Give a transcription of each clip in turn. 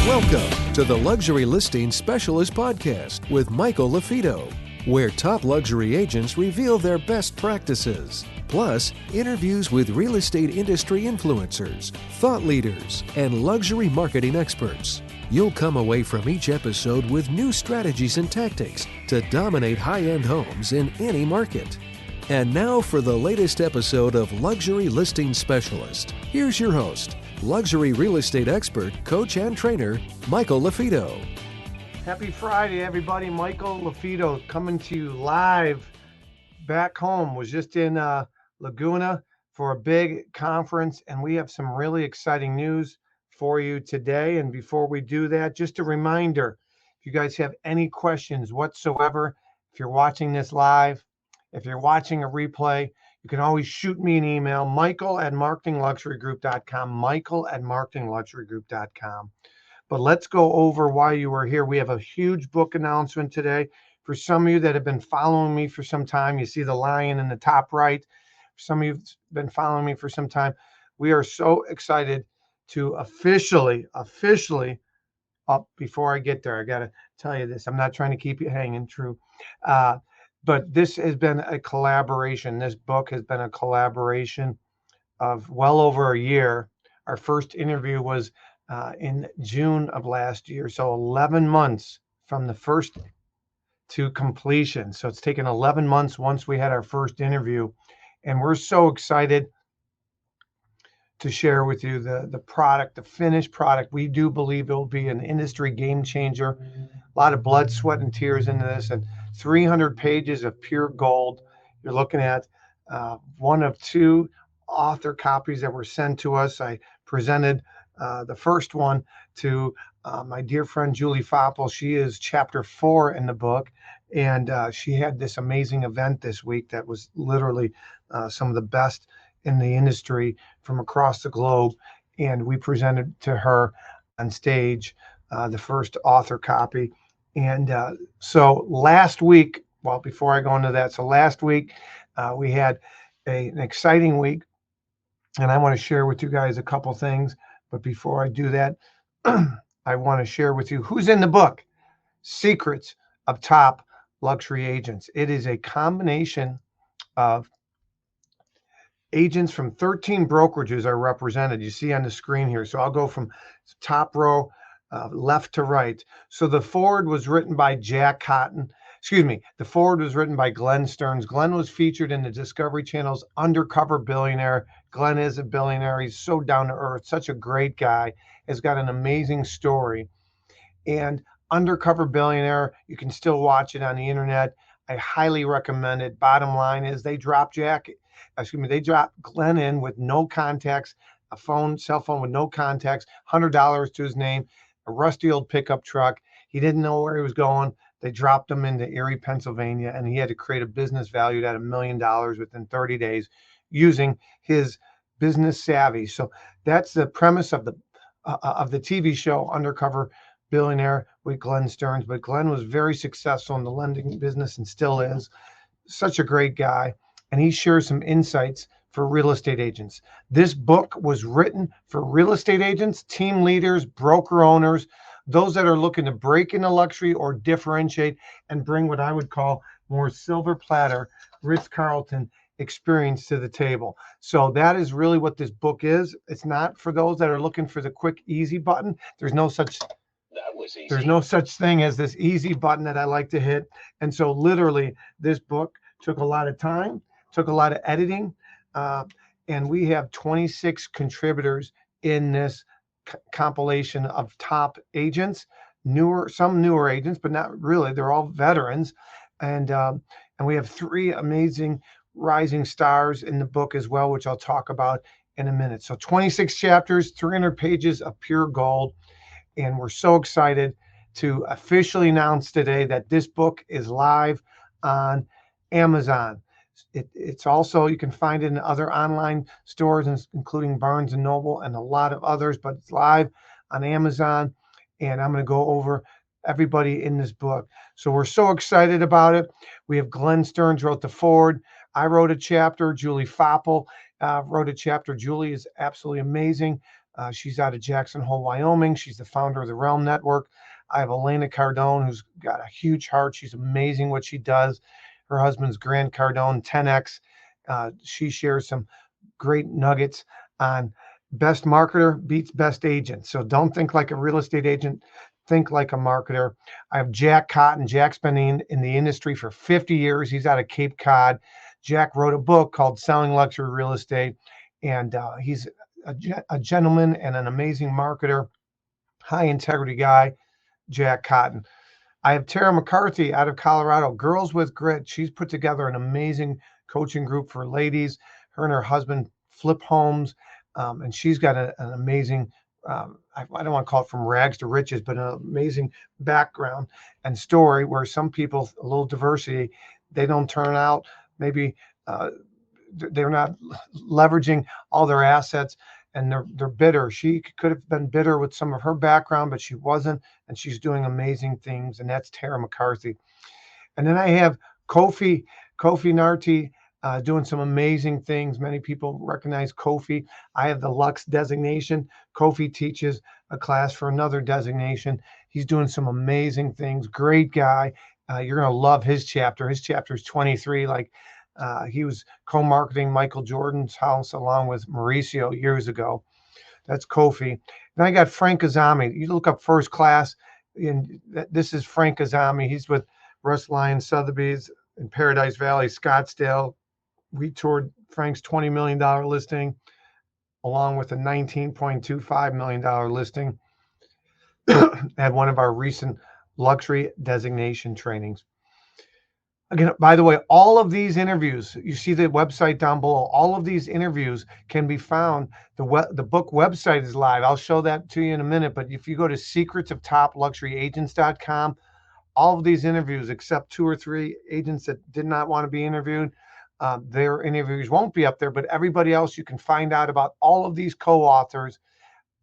Welcome to the Luxury Listing Specialist Podcast with Michael LaFido, where top luxury agents reveal their best practices, plus interviews with real estate industry influencers, thought leaders, and luxury marketing experts. You'll come away from each episode with new strategies and tactics to dominate high-end homes in any market. And now for the latest episode of Luxury Listing Specialist. Here's your host, luxury real estate expert, coach, and trainer, Michael LaFido. Happy Friday, everybody. Michael LaFido coming to you live back home. Was just in Laguna for a big conference, and we have some really exciting news for you today. And before we do that, just a reminder, if you guys have any questions whatsoever, if you're watching this live, if you're watching a replay, you can always shoot me an email, michael@marketingluxurygroup.com, michael@marketingluxurygroup.com. But let's go over why you are here. We have a huge book announcement today. For some of you that have been following me for some time, you see the lion in the top right. For some of you who've been following me for some time, we are so excited to officially, before I get there, I got to tell you this. I'm not trying to keep you hanging, true. But this has been a collaboration. This book has been a collaboration of well over a year. Our first interview was in June of last year. So 11 months from the first to completion. So it's taken 11 months once we had our first interview. And we're so excited to share with you the product, the finished product. We do believe it will be an industry game changer. A lot of blood, sweat, and tears into this, and 300 pages of pure gold. You're looking at one of two author copies that were sent to us. I presented the first one to my dear friend Julie Foppel. She is chapter 4 in the book, and she had this amazing event this week that was literally some of the best in the industry from across the globe, and we presented to her on stage the first author copy. And so last week, well, before I go into that, so last week we had an exciting week, and I want to share with you guys a couple things. But before I do that, I want to share with you who's in the book, Secrets of Top Luxury Agents. It is a combination of agents from 13 brokerages are represented. You see on the screen here. So I'll go from top row left to right. So the foreword was written by Jack Cotton. The foreword was written by Glenn Stearns. Glenn was featured in the Discovery Channel's Undercover Billionaire. Glenn is a billionaire. He's so down to earth, such a great guy. Has got an amazing story. And Undercover Billionaire, you can still watch it on the internet. I highly recommend it. Bottom line is they dropped Glenn in with no contacts, cell phone with no contacts, $100 to his name, a rusty old pickup truck. He didn't know where he was going. They dropped him into Erie, Pennsylvania, and he had to create a business valued at $1 million within 30 days using his business savvy. So that's the premise of the TV show Undercover Billionaire with Glenn Stearns. But Glenn was very successful in the lending business and still is. Such a great guy. And he shares some insights for real estate agents. This book was written for real estate agents, team leaders, broker owners, those that are looking to break into luxury or differentiate and bring what I would call more silver platter, Ritz-Carlton experience to the table. So that is really what this book is. It's not for those that are looking for the quick, easy button. There's no such thing as this easy button that I like to hit. And so literally this book took a lot of time, took a lot of editing, and we have 26 contributors in this compilation of top agents, some newer agents, but not really. They're all veterans, and we have 3 amazing rising stars in the book as well, which I'll talk about in a minute. So 26 chapters, 300 pages of pure gold, and we're so excited to officially announce today that this book is live on Amazon. It's also, you can find it in other online stores, including Barnes & Noble and a lot of others, but it's live on Amazon. And I'm going to go over everybody in this book. So we're so excited about it. We have Glenn Stearns wrote the foreword. I wrote a chapter. Julie Foppel wrote a chapter. Julie is absolutely amazing. She's out of Jackson Hole, Wyoming. She's the founder of the Realm Network. I have Elena Cardone, who's got a huge heart. She's amazing what she does. Her husband's Grant Cardone, 10X. She shares some great nuggets on best marketer beats best agent. So don't think like a real estate agent, think like a marketer. I have Jack Cotton. Jack's been in the industry for 50 years. He's out of Cape Cod. Jack wrote a book called Selling Luxury Real Estate, and he's a gentleman and an amazing marketer, high integrity guy, Jack Cotton. I have Tara McCarthy out of Colorado, Girls with Grit. She's put together an amazing coaching group for ladies. Her and her husband flip homes, and she's got an amazing, I don't want to call it from rags to riches, but an amazing background and story where some people, a little diversity, they don't turn out, maybe they're not leveraging all their assets, and they're bitter. She could have been bitter with some of her background, but she wasn't, and she's doing amazing things. And that's Tara McCarthy. And then I have Kofi Narti doing some amazing things. Many people recognize Kofi. I have the Lux designation. Kofi teaches a class for another designation. He's doing some amazing things. Great guy. You're going to love his chapter. His chapter is 23. He was co-marketing Michael Jordan's house along with Mauricio years ago. That's Kofi. Then I got Frank Azami. You look up First Class, and this is Frank Azami. He's with Russ Lyon Sotheby's in Paradise Valley, Scottsdale. We toured Frank's $20 million listing along with a $19.25 million listing at one of our recent luxury designation trainings. Again, by the way, all of these interviews, you see the website down below, all of these interviews can be found. The book website is live. I'll show that to you in a minute. But if you go to secretsofTopLuxuryAgents.com, all of these interviews, except 2 or 3 agents that did not want to be interviewed, their interviews won't be up there. But everybody else, you can find out about all of these co-authors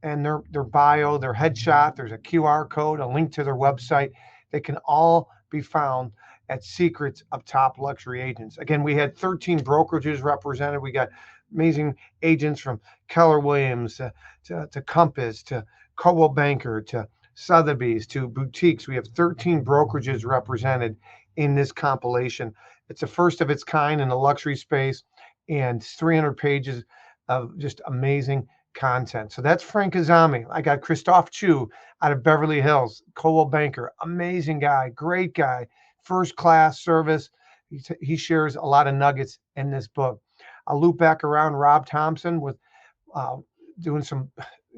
and their bio, their headshot. There's a QR code, a link to their website. They can all be found at Secrets of Top Luxury Agents. Again, we had 13 brokerages represented. We got amazing agents from Keller Williams to Compass to Coldwell Banker to Sotheby's to boutiques. We have 13 brokerages represented in this compilation. It's the first of its kind in the luxury space, and 300 pages of just amazing content. So that's Frank Azami. I got Christophe Chu out of Beverly Hills, Coldwell Banker, amazing guy, great guy, first class service. He shares a lot of nuggets in this book. I'll loop back around Rob Thompson with doing some,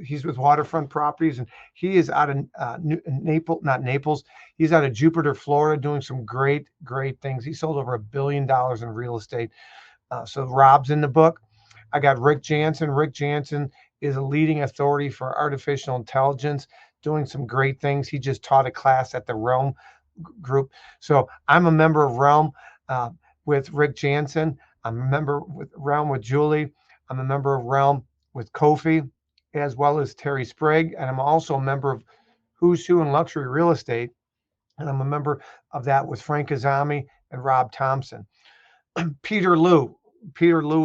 he's with Waterfront Properties, and he is out of Naples. He's out of Jupiter, Florida, doing some great things. He sold over $1 billion in real estate. So Rob's in the book. I got Rick Jansen. Rick Jansen is a leading authority for artificial intelligence, doing some great things. He just taught a class at the Realm group. So I'm a member of Realm with Rick Jansen. I'm a member with Realm with Julie. I'm a member of Realm with Kofi, as well as Terry Sprague. And I'm also a member of Who's Who in Luxury Real Estate. And I'm a member of that with Frank Azami and Rob Thompson. Peter Liu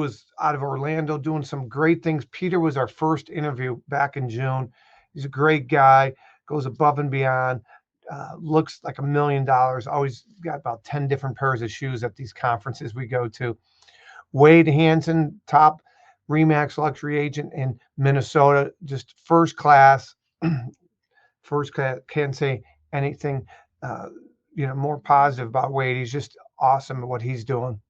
is out of Orlando doing some great things. Peter was our first interview back in June. He's a great guy, goes above and beyond, looks like $1 million, always got about 10 different pairs of shoes at these conferences we go to. Wade Hansen, top RE/MAX luxury agent in Minnesota, just first class. Can't say anything more positive about Wade. He's just awesome at what he's doing.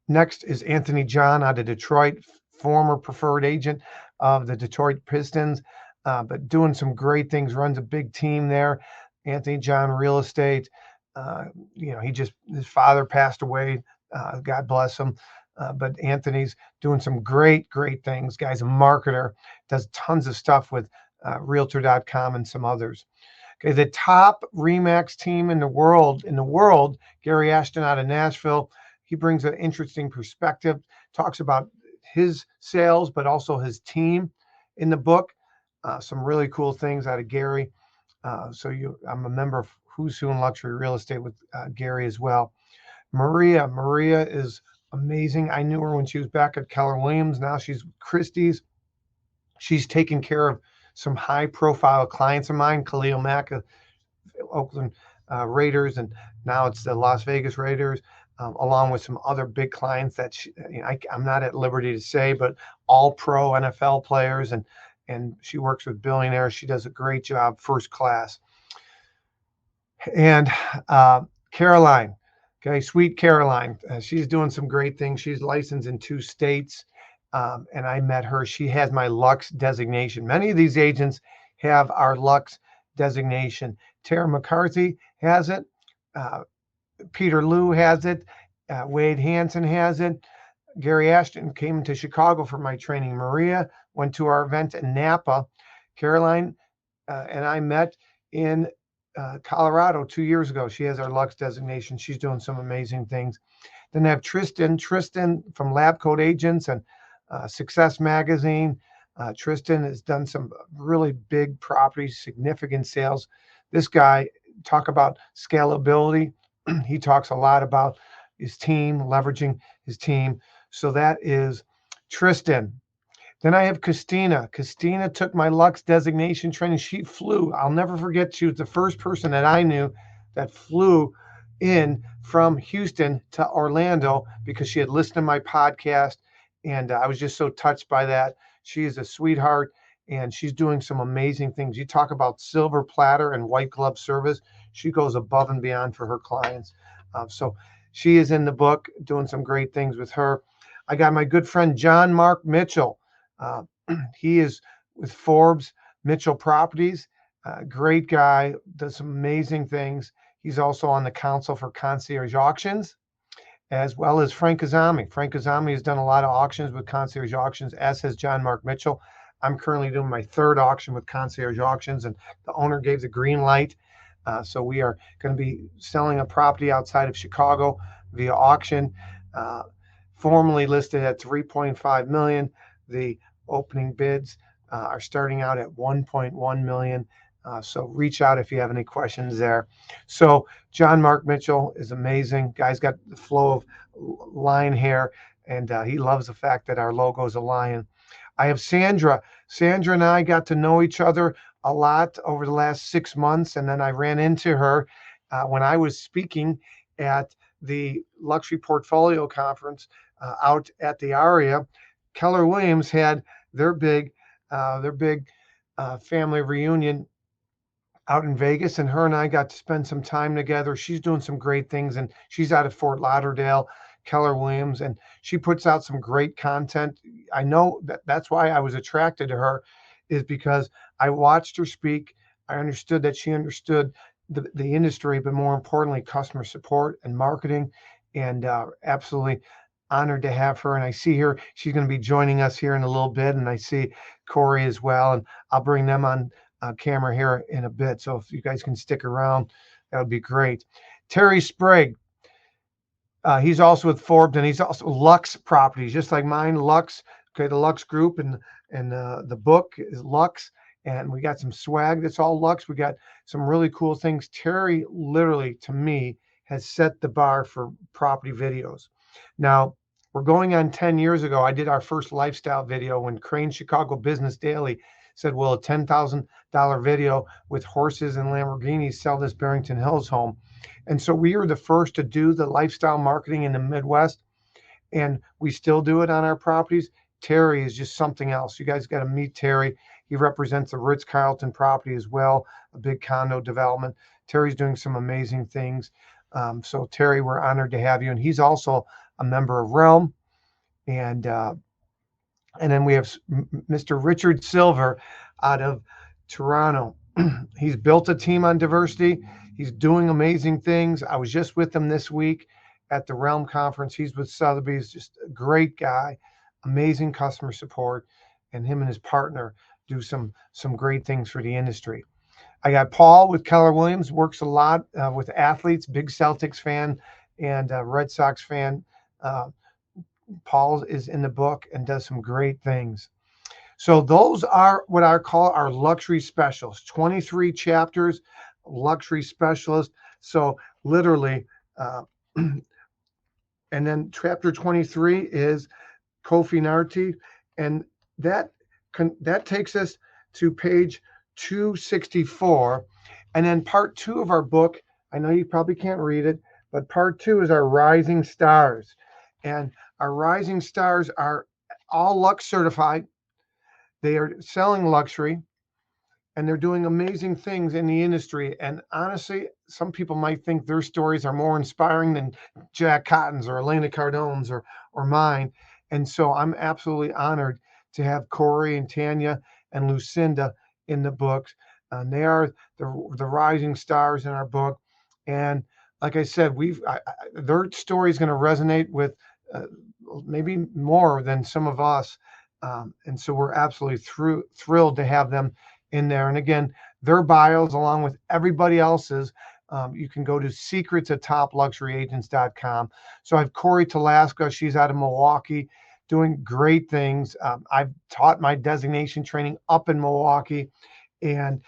Next is Anthony John out of Detroit, former preferred agent of the Detroit Pistons, but doing some great things, runs a big team there. Anthony John Real Estate. His father passed away. God bless him. But Anthony's doing some great things. Guy's a marketer, does tons of stuff with Realtor.com and some others. Okay, the top RE/MAX team in the world, Gary Ashton out of Nashville. He brings an interesting perspective, talks about his sales, but also his team in the book. Some really cool things out of Gary. I'm a member of Who's Who in Luxury Real Estate with Gary as well. Maria is amazing. I knew her when she was back at Keller Williams. Now she's Christie's. She's taken care of some high profile clients of mine, Khalil Mack, Oakland Raiders, and now it's the Las Vegas Raiders, along with some other big clients that I'm not at liberty to say, but all pro NFL players, and she works with billionaires. She does a great job, first class. And Caroline, okay, sweet Caroline, she's doing some great things. She's licensed in 2 states, and I met her. She has my Lux designation. Many of these agents have our Lux designation. Tara McCarthy has it. Peter Liu has it. Wade Hansen has it. Gary Ashton came to Chicago for my training. Maria went to our event in Napa. Caroline and I met in Colorado 2 years ago. She has our Lux designation. She's doing some amazing things. Then I have Tristan from Lab Coat Agents and Success Magazine. Tristan has done some really big properties, significant sales. This guy, talk about scalability. He talks a lot about his team, leveraging his team. So that is Tristan. Then I have Christina. Christina took my Lux designation training. She flew. I'll never forget. She was the first person that I knew that flew in from Houston to Orlando because she had listened to my podcast. And I was just so touched by that. She is a sweetheart, and she's doing some amazing things. You talk about silver platter and white glove service. She goes above and beyond for her clients. So she is in the book doing some great things with her. I got my good friend, John Mark Mitchell. He is with Forbes, Mitchell Properties. Great guy, does some amazing things. He's also on the Council for Concierge Auctions, as well as Frank Azami. Frank Azami has done a lot of auctions with Concierge Auctions, as has John Mark Mitchell. I'm currently doing my 3rd auction with Concierge Auctions, and the owner gave the green light. So we are going to be selling a property outside of Chicago via auction, formally listed at $3.5 million. The opening bids are starting out at $1.1 million. So reach out if you have any questions there. So John Mark Mitchell is amazing. Guy's got the flow of lion hair, and he loves the fact that our logo is a lion. I have Sandra. Sandra and I got to know each other a lot over the last 6 months, and then I ran into her when I was speaking at the Luxury Portfolio Conference out at the Aria. Keller Williams had their big family reunion out in Vegas, and her and I got to spend some time together. She's doing some great things, and she's out of Fort Lauderdale, Keller Williams, and she puts out some great content. I know that's why I was attracted to her, is because I watched her speak. I understood that she understood the industry, but more importantly, customer support and marketing, and absolutely honored to have her. And I see her, she's going to be joining us here in a little bit, and I see Corey as well, and I'll bring them on camera here in a bit. So if you guys can stick around, that would be great. Terry Sprague, he's also with Forbes, and he's also Lux Properties, just like mine. Lux, okay, the Lux Group, and the book is Lux, and we got some swag that's all Lux. We got some really cool things. Terry, literally, to me, has set the bar for property videos. Now, we're going on 10 years ago. I did our first lifestyle video when Crain Chicago Business Daily said, will a $10,000 video with horses and Lamborghinis sell this Barrington Hills home? And so we are the first to do the lifestyle marketing in the Midwest, and we still do it on our properties. Terry is just something else. You guys got to meet Terry. He represents the Ritz-Carlton property as well, a big condo development. Terry's doing some amazing things. So Terry, we're honored to have you. And he's also a member of Realm. And then we have Mr. Richard Silver out of Toronto. He's built a team on diversity. He's doing amazing things. I was just with him this week at the Realm conference. He's with Sotheby's, just a great guy, amazing customer support, and him and his partner do some great things for the industry. I got Paul with Keller Williams, works a lot with athletes, big Celtics fan and Red Sox fan. Paul is in the book and does some great things. So those are what I call our luxury specialists, 23 chapters, luxury specialist. So literally, and then chapter 23 is Kofi Narti, and that that takes us to page 264. And then part 2 of our book, I know you probably can't read it, but part 2 is our rising stars. And our rising stars are all Lux certified. They are selling luxury, and they're doing amazing things in the industry. And honestly, some people might think their stories are more inspiring than Jack Cotton's or Elena Cardone's or mine. And so I'm absolutely honored to have Corey and Tanya and Lucinda in the books. And they are the rising stars in our book. And like I said, their story is going to resonate with maybe more than some of us. And so we're absolutely thrilled to have them in there. And again, their bios, along with everybody else's, you can go to secrets at topluxuryagents.com. So I have Corey Talaska. She's out of Milwaukee doing great things. I've taught my designation training up in Milwaukee, and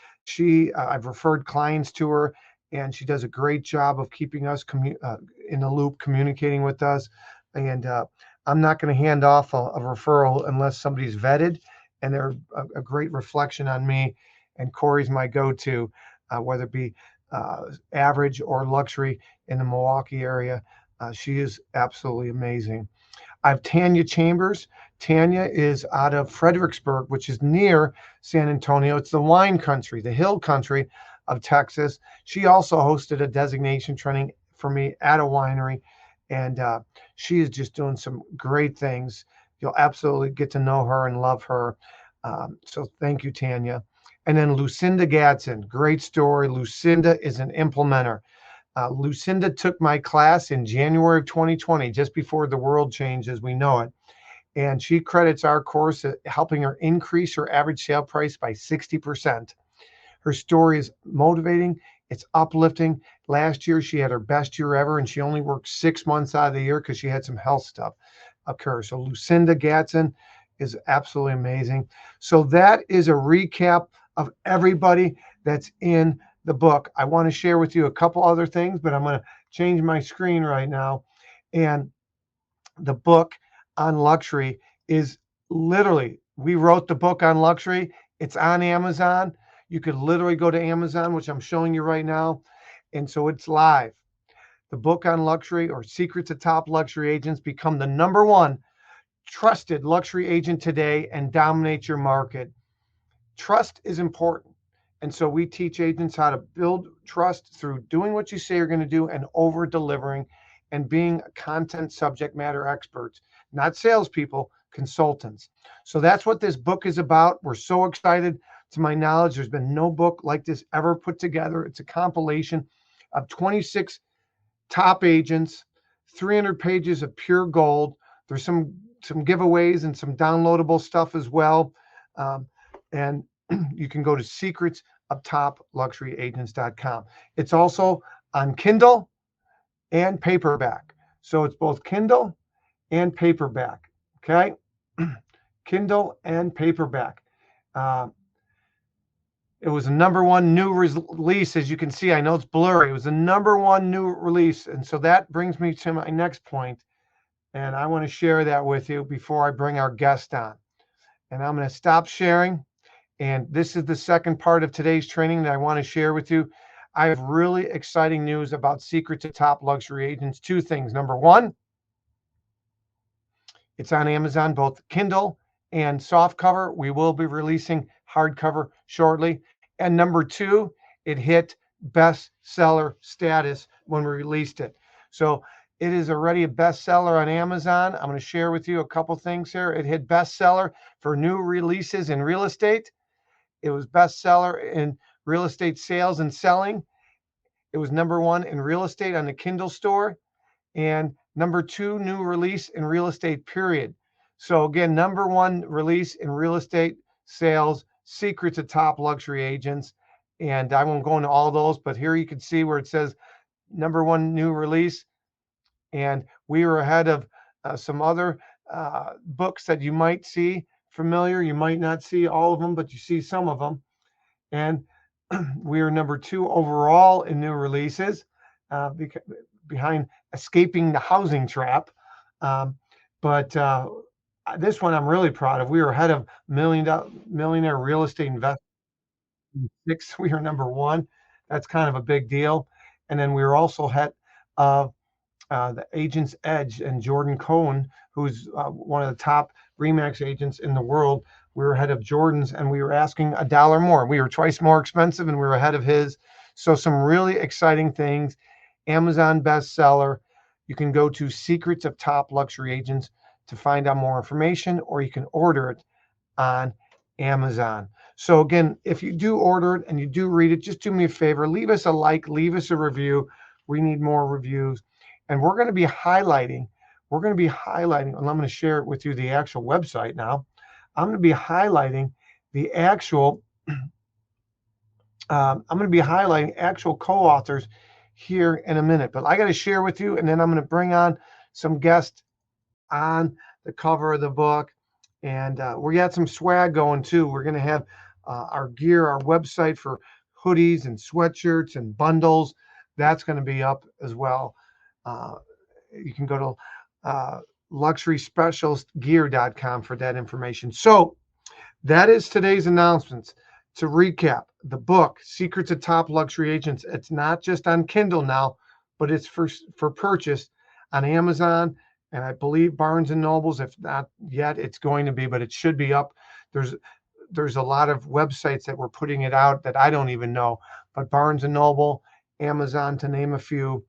I've referred clients to her, and she does a great job of keeping us in the loop, communicating with us. And I'm not going to hand off a referral unless somebody's vetted and they're a great reflection on me. And Corey's my go-to, whether it be average or luxury in the Milwaukee area. She is absolutely amazing. I have Tanya Chambers. Tanya is out of Fredericksburg, which is near San Antonio. It's the wine country, the hill country of Texas. She also hosted a designation training for me at a winery, and she is just doing some great things. You'll absolutely get to know her and love her. So thank you, Tanya. And then Lucinda Gadsden, great story. Lucinda is an implementer. Lucinda took my class in January of 2020, just before the world changed as we know it. And she credits our course at helping her increase her average sale price by 60%. Her story is motivating. It's uplifting. Last year, she had her best year ever, and she only worked 6 months out of the year because she had some health stuff occur. So Lucinda Gadsden is absolutely amazing. So that is a recap of everybody that's in the book. I want to share with you a couple other things, but I'm going to change my screen right now. And the book on luxury is literally, we wrote the book on luxury. It's on Amazon. You could literally go to Amazon, which I'm showing you right now. And so it's live. The book on luxury, or Secrets of Top Luxury Agents. Become the #1 trusted luxury agent today and dominate your market. Trust is important. And so we teach agents how to build trust through doing what you say you're going to do and over delivering and being content subject matter experts, not salespeople, consultants. So that's what this book is about. We're so excited. To my knowledge, there's been no book like this ever put together. It's a compilation of 26 top agents, 300 pages of pure gold. There's some giveaways and some downloadable stuff as well. And you can go to secretsoftopluxuryagents.com. It's also on Kindle and paperback. So it's both Kindle and paperback. Okay. Kindle and paperback. It was a #1 new release. As you can see, I know it's blurry. It was the #1 new release. And so that brings me to my next point. And I want to share that with you before I bring our guest on. And I'm going to stop sharing. And this is the second part of today's training that I want to share with you. I have really exciting news about Secrets of Top Luxury Agents. 2 things. #1, it's on Amazon, both Kindle and softcover. We will be releasing hardcover shortly. And #2, it hit bestseller status when we released it. So it is already a bestseller on Amazon. I'm going to share with you a couple things here. It hit bestseller for new releases in real estate. It was bestseller in real estate sales and selling. It was #1 in real estate on the Kindle store, and #2 new release in real estate, period. So again, #1 release in real estate sales, Secrets of Top Luxury Agents. And I won't go into all those, but here you can see where it says #1 new release. And we were ahead of some other books that you might see familiar. You might not see all of them, but you see some of them. And we are #2 overall in new releases, behind Escaping the Housing Trap. But This one I'm really proud of. We were ahead of millionaire real estate investment six. We were number one. That's kind of a big deal. And then we were also ahead of the Agent's Edge and Jordan Cohen, who's one of the top REMAX agents in the world. We were ahead of Jordan's, and we were asking $1 more. We were twice more expensive, and we were ahead of his. So some really exciting things. Amazon bestseller. You can go to Secrets of Top Luxury Agents to find out more information, or you can order it on Amazon. So again, if you do order it and you do read it, just do me a favor, leave us a like, leave us a review. We need more reviews. And we're going to be highlighting, and I'm going to share it with you, the actual website now. I'm going to be highlighting the actual, actual co-authors here in a minute. But I got to share with you, and then I'm going to bring on some guests on the cover of the book. And we got some swag going too. We're going to have our gear, our website for hoodies and sweatshirts and bundles. That's going to be up as well. You can go to luxuryspecialistgear.com for that information. So that is today's announcements. To recap, the book, Secrets of Top Luxury Agents, it's not just on Kindle now, but it's for purchase on Amazon, and I believe Barnes and Nobles. If not yet, it's going to be, but it should be up. There's a lot of websites that were putting it out that I don't even know, but Barnes and Noble, Amazon, to name a few.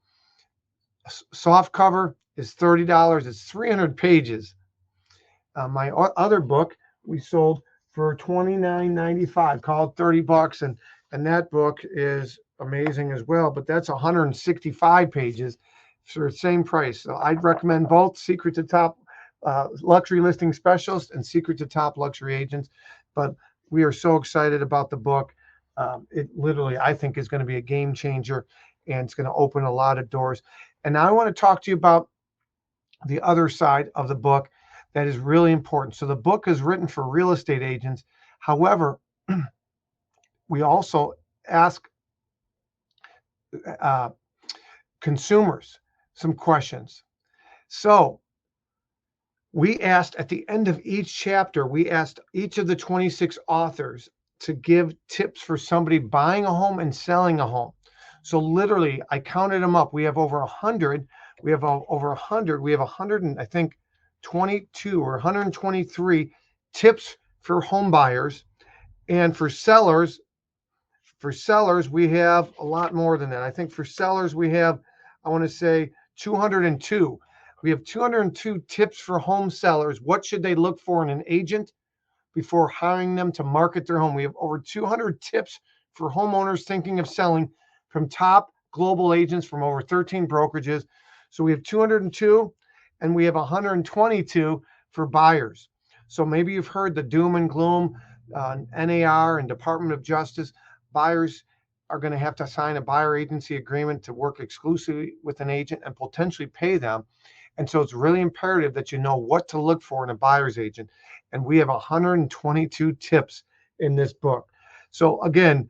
Soft cover is $30. It's 300 pages. My other book we sold for $29.95, called $30, and that book is amazing as well. But that's 165 pages for the same price. So I'd recommend both Secret to Top Luxury Listing Specialist and Secret to Top Luxury Agents. But we are so excited about the book. It literally, I think, is going to be a game changer, and it's going to open a lot of doors. And now I want to talk to you about the other side of the book that is really important. So the book is written for real estate agents. However, we also ask consumers some questions. So we asked at the end of each chapter, we asked each of the 26 authors to give tips for somebody buying a home and selling a home. So literally, I counted them up. We have over 100. We have over 100. We have 100 and I think 22 or 123 tips for home buyers. And for sellers, we have a lot more than that. I think for sellers, we have, I want to say 202. We have 202 tips for home sellers. What should they look for in an agent before hiring them to market their home? We have over 200 tips for homeowners thinking of selling from top global agents from over 13 brokerages. So we have 202, and we have 122 for buyers. So maybe you've heard the doom and gloom, NAR and Department of Justice. Buyers are going to have to sign a buyer agency agreement to work exclusively with an agent and potentially pay them. And so it's really imperative that you know what to look for in a buyer's agent. And we have 122 tips in this book. So again,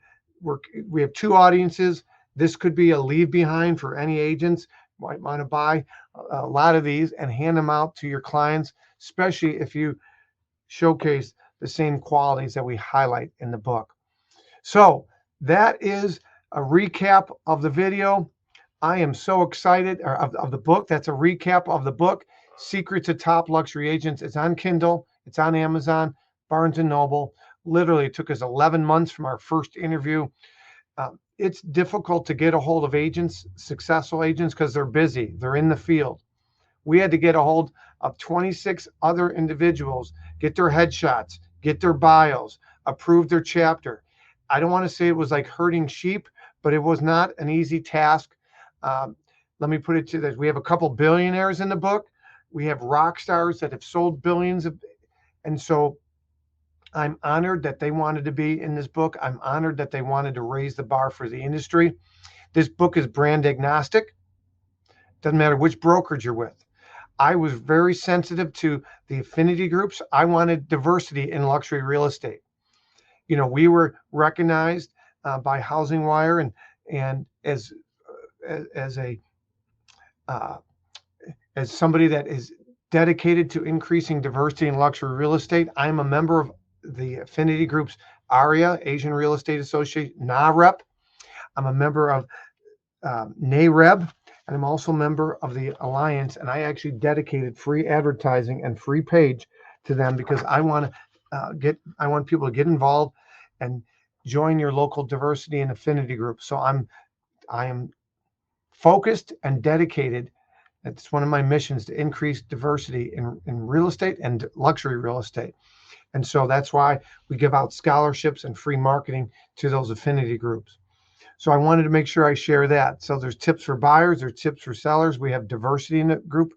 we have two audiences. This could be a leave behind for any agents who might want to buy a lot of these and hand them out to your clients, especially if you showcase the same qualities that we highlight in the book. So that is a recap of the video. I am so excited of the book. That's a recap of the book, Secrets of Top Luxury Agents. It's on Kindle. It's on Amazon, Barnes and Noble. Literally, it took us 11 months from our first interview. It's difficult to get a hold of agents, successful agents, because they're busy. They're in the field. We had to get a hold of 26 other individuals, get their headshots, get their bios, approve their chapter. I don't want to say it was like herding sheep, but it was not an easy task. Let me put it to this. We have a couple billionaires in the book. We have rock stars that have sold billions and so I'm honored that they wanted to be in this book. I'm honored that they wanted to raise the bar for the industry. This book is brand agnostic. Doesn't matter which brokerage you're with. I was very sensitive to the affinity groups. I wanted diversity in luxury real estate. You know, we were recognized by Housing Wire and as somebody that is dedicated to increasing diversity in luxury real estate. I'm a member of the affinity groups ARIA, Asian Real Estate Association, NAREP. I'm a member of NAREB, and I'm also a member of the Alliance, and I actually dedicated free advertising and free page to them because I want people to get involved and join your local diversity and affinity group. So I am focused and dedicated. It's one of my missions to increase diversity in real estate and luxury real estate. And so that's why we give out scholarships and free marketing to those affinity groups. So I wanted to make sure I share that. So there's tips for buyers, there's tips for sellers. We have diversity in the group.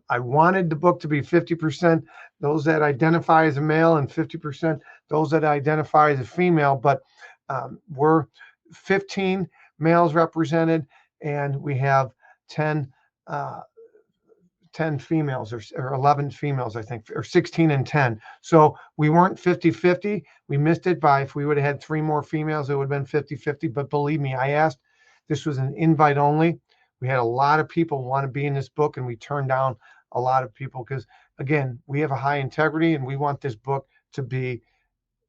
I wanted the book to be 50% those that identify as a male and 50% those that identify as a female, but we're 15 males represented, and we have 10 females or 11 females, I think, or 16 and 10. So we weren't 50-50. We missed it by, if we would have had 3 more females, it would have been 50-50. But believe me, I asked, this was an invite only. We had a lot of people want to be in this book, and we turned down a lot of people because, again, we have a high integrity, and we want this book to be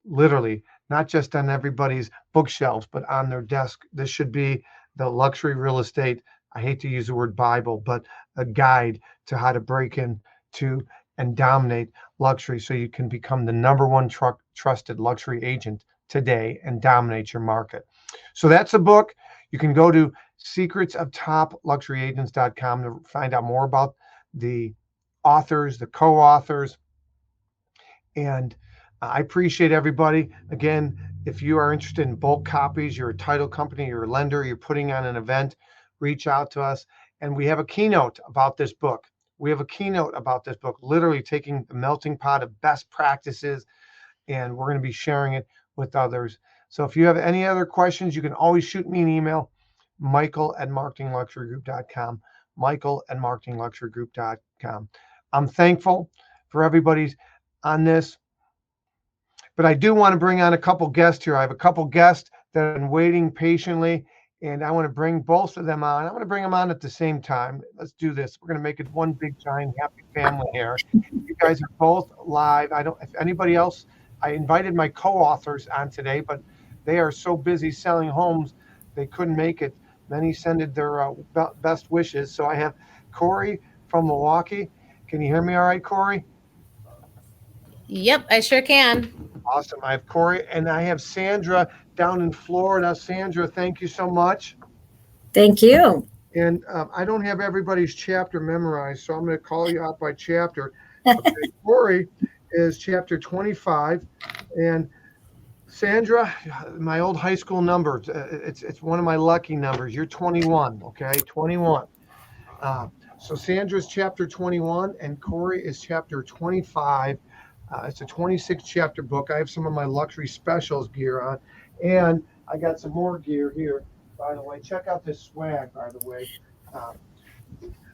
literally not just on everybody's bookshelves, but on their desk. This should be the luxury real estate, I hate to use the word Bible, but a guide to how to break into and dominate luxury so you can become the number one trusted luxury agent today and dominate your market. So that's the book. You can go to secretsoftopluxuryagents.com to find out more about the authors, the co-authors. And I appreciate everybody. Again, if you are interested in bulk copies, you're a title company, you're a lender, you're putting on an event, reach out to us. And we have a keynote about this book. Literally taking the melting pot of best practices, and we're going to be sharing it with others. So if you have any other questions, you can always shoot me an email, michael@marketingluxurygroup.com, michael@marketingluxurygroup.com. I'm thankful for everybody's on this, but I do want to bring on a couple guests here. I have a couple guests that have been waiting patiently, and I want to bring both of them on. I want to bring them on at the same time. Let's do this. We're going to make it one big, giant, happy family here. You guys are both live. If anybody else, I invited my co-authors on today, but they are so busy selling homes, they couldn't make it. Many sended their best wishes. So I have Corey from Milwaukee. Can you hear me all right, Corey? Yep, I sure can. Awesome. I have Corey, and I have Sandra down in Florida. Sandra, thank you so much. Thank you. And I don't have everybody's chapter memorized, so I'm going to call you out by chapter. Okay, Corey is chapter 25, and Sandra, my old high school number, it's one of my lucky numbers. You're 21, okay? 21. So Sandra's chapter 21, and Corey is chapter 25. It's a 26 chapter book. I have some of my luxury specials gear on, and I got some more gear here, by the way. Check out this swag, by the way.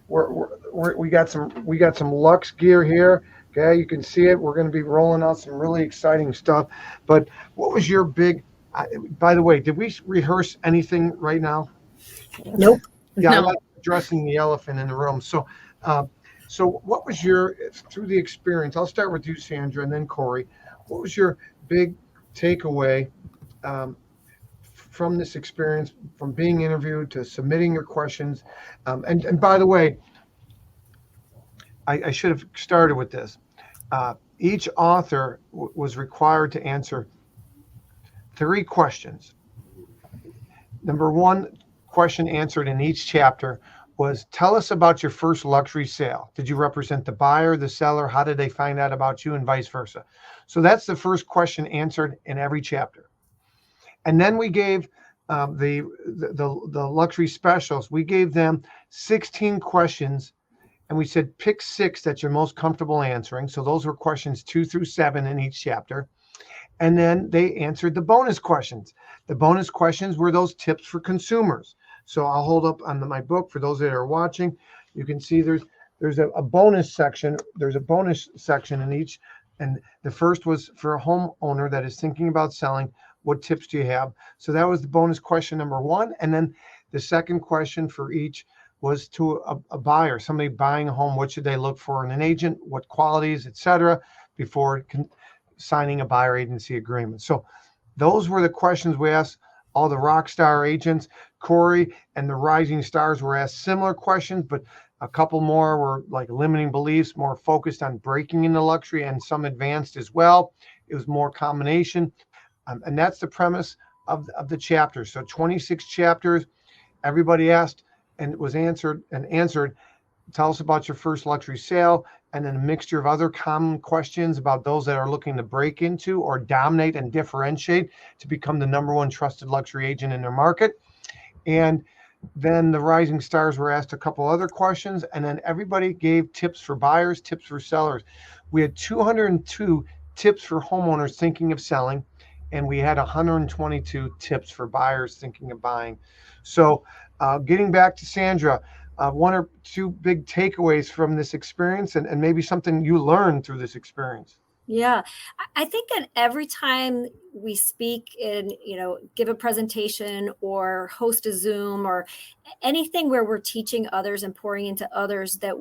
We got some Lux gear here. Okay, you can see it. We're going to be rolling out some really exciting stuff. But what was your big? By the way, did we rehearse anything right now? Nope. Yeah, No. I like addressing the elephant in the room. So what was through the experience? I'll start with you, Sandra, and then Corey. What was your big takeaway from this experience, from being interviewed to submitting your questions? And by the way, I should have started with this. Each author was required to answer 3 questions. Number 1 question answered in each chapter was, tell us about your first luxury sale. Did you represent the buyer, the seller? How did they find out about you, and vice versa? So that's the first question answered in every chapter. And then we gave the luxury specials, we gave them 16 questions, and we said, pick 6 that you're most comfortable answering. So those were questions 2 through 7 in each chapter. And then they answered the bonus questions. The bonus questions were those tips for consumers. So I'll hold up on my book for those that are watching. You can see there's a bonus section. There's a bonus section in each. And the first was for a homeowner that is thinking about selling. What tips do you have? So that was the bonus question number 1. And then the second question for each was to a buyer, somebody buying a home. What should they look for in an agent? What qualities, etc., before signing a buyer agency agreement? So those were the questions we asked all the rock star agents. Corey and the rising stars were asked similar questions, but a couple more were like limiting beliefs, more focused on breaking into luxury, and some advanced as well. It was more combination. And that's the premise of the chapters. So 26 chapters, everybody asked and it was answered. Tell us about your first luxury sale, and then a mixture of other common questions about those that are looking to break into or dominate and differentiate to become the number one trusted luxury agent in their market. And then the rising stars were asked a couple other questions, and then everybody gave tips for buyers, tips for sellers. We had 202 tips for homeowners thinking of selling, and we had 122 tips for buyers thinking of buying. So getting back to Sandra, one or two big takeaways from this experience, and maybe something you learned through this experience. Yeah, I think that every time we speak and, give a presentation or host a Zoom or anything where we're teaching others and pouring into others, that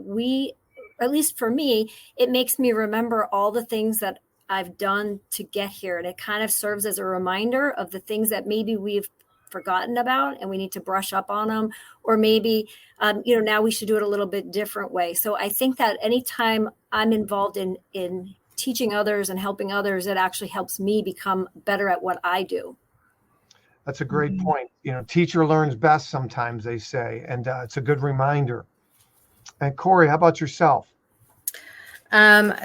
at least for me, it makes me remember all the things that I've done to get here. And it kind of serves as a reminder of the things that maybe we've forgotten about and we need to brush up on them, or maybe, now we should do it a little bit different way. So I think that anytime I'm involved in teaching others and helping others, it actually helps me become better at what I do. That's a great point. Teacher learns best sometimes, they say, and it's a good reminder. And Corey, how about yourself?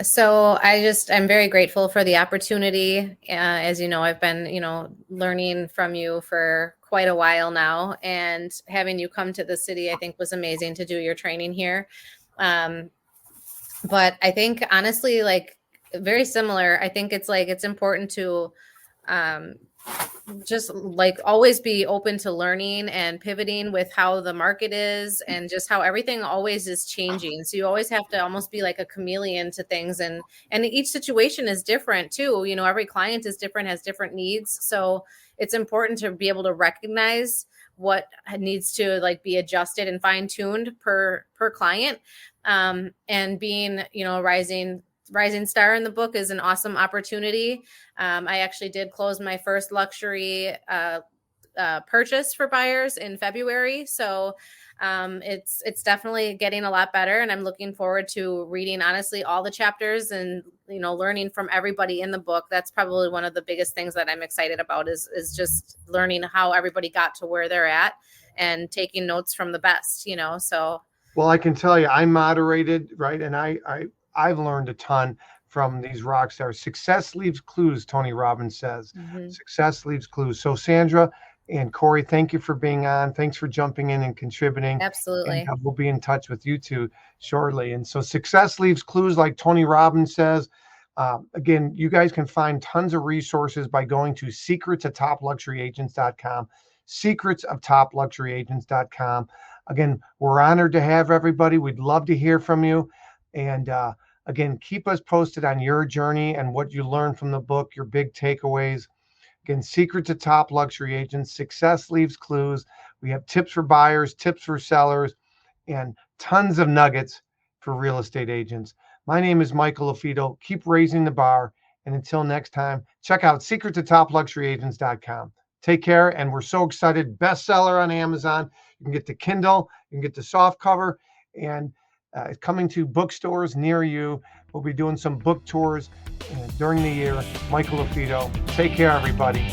So I'm very grateful for the opportunity. As you know, I've been, learning from you for quite a while now, and having you come to the city, I think was amazing to do your training here. But I think honestly, very similar. I think it's important to, just always be open to learning and pivoting with how the market is and just how everything always is changing. So you always have to almost be like a chameleon to things, and each situation is different too. Every client is different, has different needs. So it's important to be able to recognize what needs to be adjusted and fine tuned per client. And being, rising star in the book is an awesome opportunity. I actually did close my first luxury purchase for buyers in February. So it's definitely getting a lot better. And I'm looking forward to reading, honestly, all the chapters and, learning from everybody in the book. That's probably one of the biggest things that I'm excited about is just learning how everybody got to where they're at and taking notes from the best, so. Well, I can tell you, I moderated, right? And I've learned a ton from these rock stars. Success leaves clues, Tony Robbins says. Mm-hmm. Success leaves clues. So Sandra and Corey, thank you for being on. Thanks for jumping in and contributing. Absolutely. And we'll be in touch with you two shortly. And so success leaves clues, like Tony Robbins says. Again, you guys can find tons of resources by going to secretsofTopLuxuryAgents.com, secretsofTopLuxuryAgents.com. Again, we're honored to have everybody. We'd love to hear from you. And again, keep us posted on your journey and what you learned from the book, your big takeaways. Again, Secrets of Top Luxury Agents, Success Leaves Clues. We have tips for buyers, tips for sellers, and tons of nuggets for real estate agents. My name is Michael LaFido. Keep raising the bar. And until next time, check out secretsofTopLuxuryAgents.com. Take care. And we're so excited. Bestseller on Amazon. You can get the Kindle, you can get the soft cover, and it's coming to bookstores near you. We'll be doing some book tours during the year. Michael LaFido. Take care, everybody.